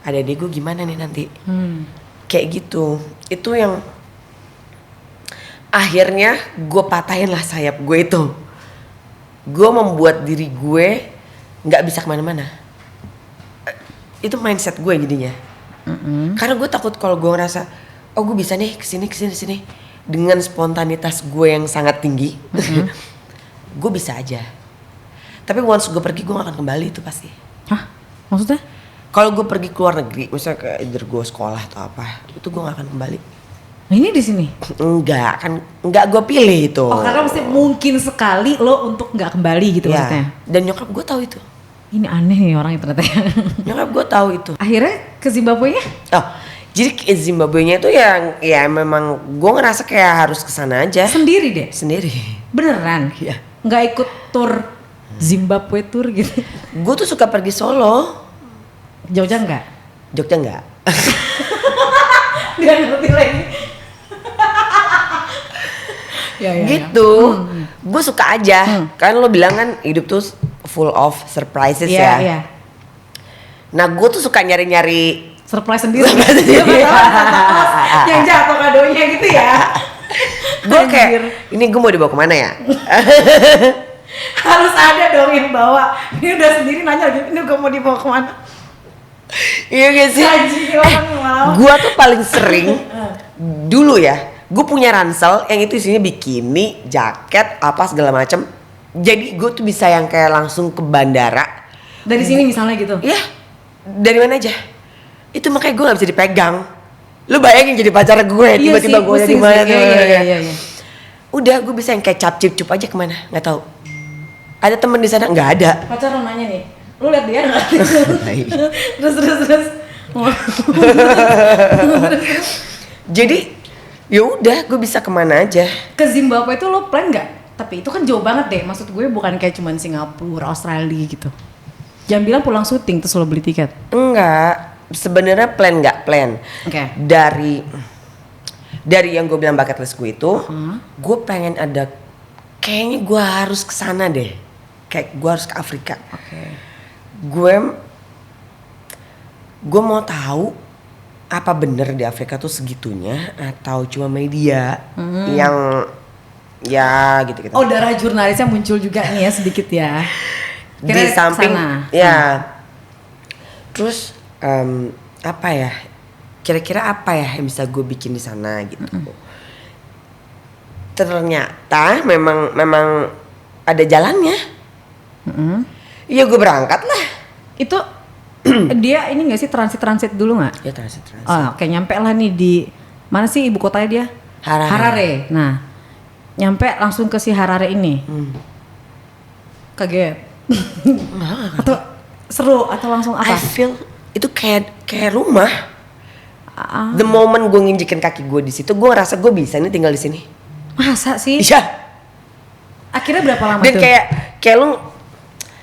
Adik gue gimana nih nanti? Kayak gitu. Itu yang akhirnya gue patahin lah sayap gue itu. Gue membuat diri gue nggak bisa kemana-mana. Itu mindset gue jadinya. Karena gue takut kalau gue ngerasa, oh gue bisa nih kesini dengan spontanitas gue yang sangat tinggi. Gue bisa aja. Tapi once gue pergi gue gak akan kembali itu pasti. Hah? Maksudnya? Kalau gue pergi ke luar negeri, misalnya ke either gue sekolah atau apa, itu gue gak akan kembali. Nah ini di sini? Enggak gue pilih itu. Oh karena mungkin sekali lo untuk gak kembali gitu ya, maksudnya? Dan nyokap gue tahu itu. Ini aneh nih orang ternyata. Nyokap gue tahu itu. Akhirnya ke Zimbabwe-nya? Oh, jadi ke Zimbabwe-nya itu ya memang gue ngerasa kayak harus kesana aja. Sendiri deh? Sendiri. Beneran? Iya. Nggak ikut tour Zimbabwe tour gitu? Gue tuh suka pergi solo. Jogja enggak? Jogja enggak. Dia ngerti lagi. Ya. Gitu. Gue suka aja. Kan lo bilang kan hidup tuh full of surprises ya. Iya. Nah gue tuh suka nyari-nyari surprise sendiri. Yang jatuh kadonya gitu ya. Gue kayak ini gue mau dibawa kemana ya? Harus ada dong yang bawa. Ini udah sendiri nanya lagi, ini gue mau dibawa kemana? Iya gak sih? Gue tuh paling sering dulu ya, gue punya ransel yang itu isinya bikini, jaket, apa segala macam. Jadi gue tuh bisa yang kayak langsung ke bandara. Dari sini misalnya gitu? Iya, dari mana aja. Itu makanya gue gak bisa dipegang. Lu bayangin jadi pacar gue, tiba-tiba gue jadi mana. Iya. Udah gue bisa yang kayak cap-cip aja kemana, gak tahu. Ada temen di sana nggak ada. Pacar lo nanya nih, lu lihat dia nggak? terus. Jadi ya udah gue bisa kemana aja. Ke Zimbabwe itu lo plan nggak? Tapi itu kan jauh banget deh. Maksud gue bukan kayak cuman Singapura, Australia gitu. Jangan bilang pulang syuting terus lo beli tiket. Enggak, sebenarnya nggak plan. Oke. Dari yang gue bilang bucket list gue itu, gue pengen ada, kayaknya gue harus kesana deh. Kayak gue harus ke Afrika. Gue mau tahu apa bener di Afrika tuh segitunya atau cuma media yang ya gitu. Oh darah jurnalisnya muncul juga nih ya sedikit ya. Di samping ya. Terus apa ya? Kira-kira apa ya yang bisa gue bikin di sana gitu. Ternyata memang ada jalannya. Iya gue berangkat lah. Itu dia ini nggak sih transit dulu nggak? Ya transit. Oh, oke, nyampe lah nih di mana sih ibu kotanya dia? Harare. Nah, nyampe langsung ke si Harare ini. Kaget. Atau seru atau langsung apa? I feel itu kayak rumah. The moment gue nginjekin kaki gue di situ, gue ngerasa gue bisa nih tinggal di sini. Masa sih? Iya. Akhirnya berapa lama Dan tuh?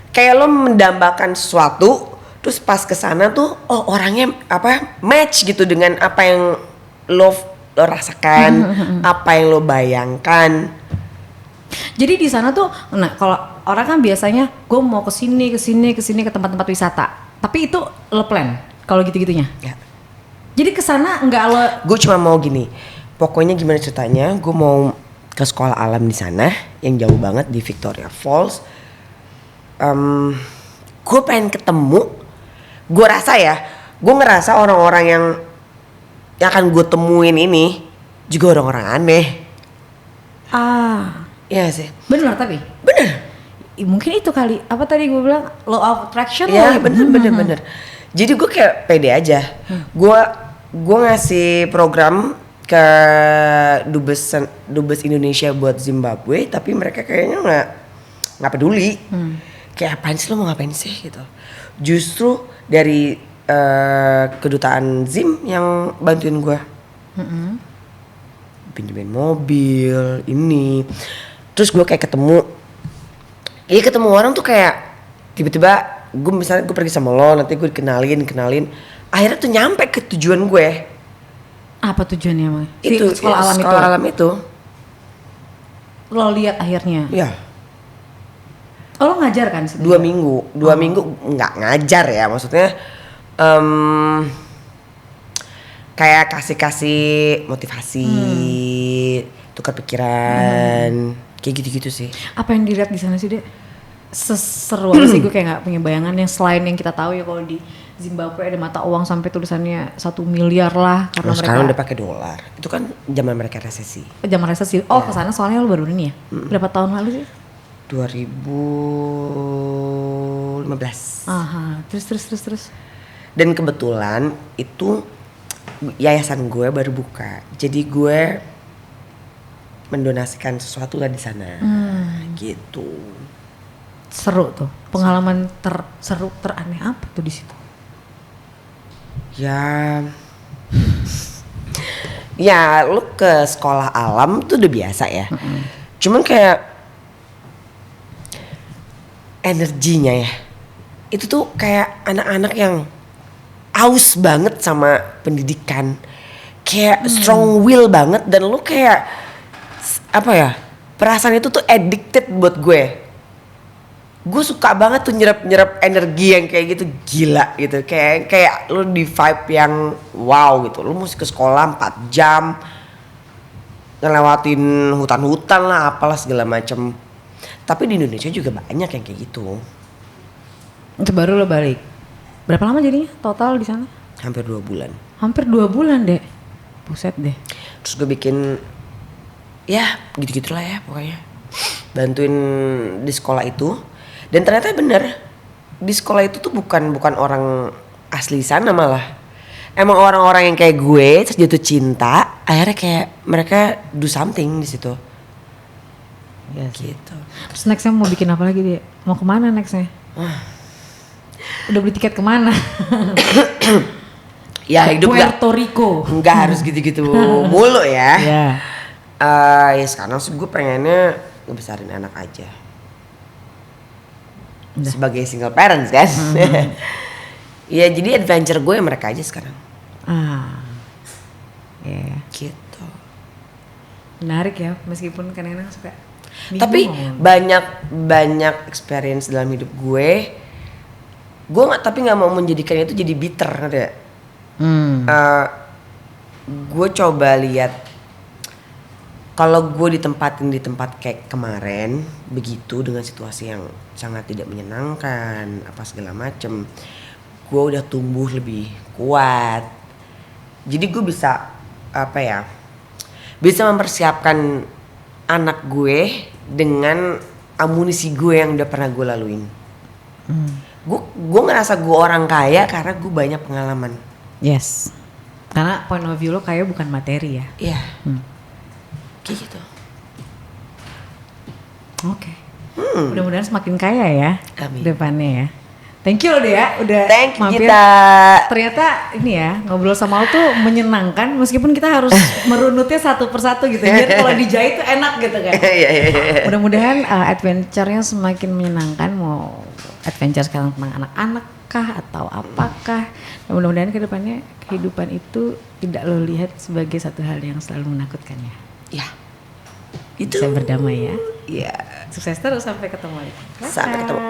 kayak lo mendambakan sesuatu, terus pas kesana tuh, oh orangnya apa match gitu dengan apa yang lo rasakan, apa yang lo bayangkan. Jadi di sana tuh, nah kalau orang kan biasanya gue mau ke sini ke tempat-tempat wisata. Tapi itu lo plan kalau gitu-gitunya. Ya. Jadi ke sana enggak lo. Gue cuma mau gini, pokoknya gimana ceritanya, gue mau ke sekolah alam di sana yang jauh banget di Victoria Falls. Gue pengen ketemu, gue ngerasa orang-orang yang akan gue temuin ini juga orang-orang aneh. Iya sih. Bener tapi. Bener. Mungkin itu kali. Apa tadi gue bilang law of attraction? Iya bener. Jadi gue kayak pede aja. Gue ngasih program ke dubes Indonesia buat Zimbabwe, tapi mereka kayaknya nggak peduli. Kayak apaan sih lo mau ngapain sih gitu. Justru dari kedutaan Zim yang bantuin gue. Pinjemin mobil ini. Terus gue kayak ketemu orang tuh kayak tiba-tiba misalnya gue pergi sama lo, nanti gue kenalin. Akhirnya tuh nyampe ke tujuan gue. Apa tujuannya emang? Itu sekolah alam itu. Lo lihat akhirnya? Iya. Oh, lo ngajar kan? 2 minggu nggak ngajar ya, maksudnya kayak kasih motivasi, tukar pikiran, kayak gitu-gitu sih. Apa yang dilihat di sana sih, Dek? Seru apa sih, gue kayak nggak punya bayangan yang selain yang kita tahu ya kalau di Zimbabwe ada mata uang sampai tulisannya 1 miliar lah karena mereka sekarang udah pakai dolar. Itu kan zaman mereka resesi. Zaman resesi. Oh, kesana soalnya lo baru ini ya? Berapa tahun lalu sih? 2015. Aha, terus. Dan kebetulan itu yayasan gue baru buka. Jadi gue mendonasikan sesuatu lah di sana. Gitu. Seru tuh. Pengalaman terseru teraneh apa tuh di situ? Ya lu ke sekolah alam tuh udah biasa ya. Cuman kayak energinya ya, itu tuh kayak anak-anak yang aus banget sama pendidikan, kayak strong will banget, dan lu kayak apa ya, perasaan itu tuh addicted buat gue. Gue suka banget tuh nyerap energi yang kayak gitu, gila gitu, kayak lu di vibe yang wow gitu. Lu mesti ke sekolah 4 jam, ngelewatin hutan-hutan lah, apalah segala macem. Tapi di Indonesia juga banyak yang kayak gitu. Itu baru lo balik. Berapa lama jadinya total di sana? Hampir 2 bulan. Hampir 2 bulan, Dek. Buset deh. Terus gue bikin ya gitu-gitulah ya pokoknya. Bantuin di sekolah itu. Dan ternyata bener, di sekolah itu tuh bukan orang asli sana malah. Emang orang-orang yang kayak gue terus jatuh cinta, akhirnya kayak mereka do something di situ. Yes. Gitu. Terus nextnya mau bikin apa lagi dia? Mau kemana nextnya? Udah beli tiket kemana? Ya hidup Puerto Rico. Nggak harus gitu-gitu mulu ya. Yeah. Ya sekarang sih gue pengennya ngebesarin anak aja. Sebagai single parents kan. Ya jadi adventure gue mereka aja sekarang. Yeah. Gitu. Menarik ya, meskipun kadang-kadang suka Tapi banyak experience dalam hidup gue. Gue nggak mau menjadikan itu jadi bitter, ngerti gak? Gue coba lihat kalau gue ditempatin di tempat kayak kemarin begitu dengan situasi yang sangat tidak menyenangkan apa segala macem, gue udah tumbuh lebih kuat. Jadi gue bisa bisa mempersiapkan anak gue dengan amunisi gue yang udah pernah gue laluin. Gue ngerasa gue orang kaya karena gue banyak pengalaman. Yes. Karena point of view lo kaya bukan materi ya. Iya. Kayak gitu. Oke. Mudah-mudahan semakin kaya ya. Amin. Depannya ya. Thank you loh Dea, udah Thank you mampir. Gita. Ternyata ini ya, ngobrol sama lo tuh menyenangkan meskipun kita harus merunutnya satu persatu gitu. Biar kalau dijahit tuh enak gitu kan. Mudah-mudahan adventure-nya semakin menyenangkan, mau adventure sekarang tentang anak-anak kah atau apakah. Dan mudah-mudahan ke depannya kehidupan itu tidak lo lihat sebagai satu hal yang selalu menakutkan ya. Ya. Itu. Bisa berdamai ya. Iya. Sukses terus sampai ketemu lagi. Sampai ketemu.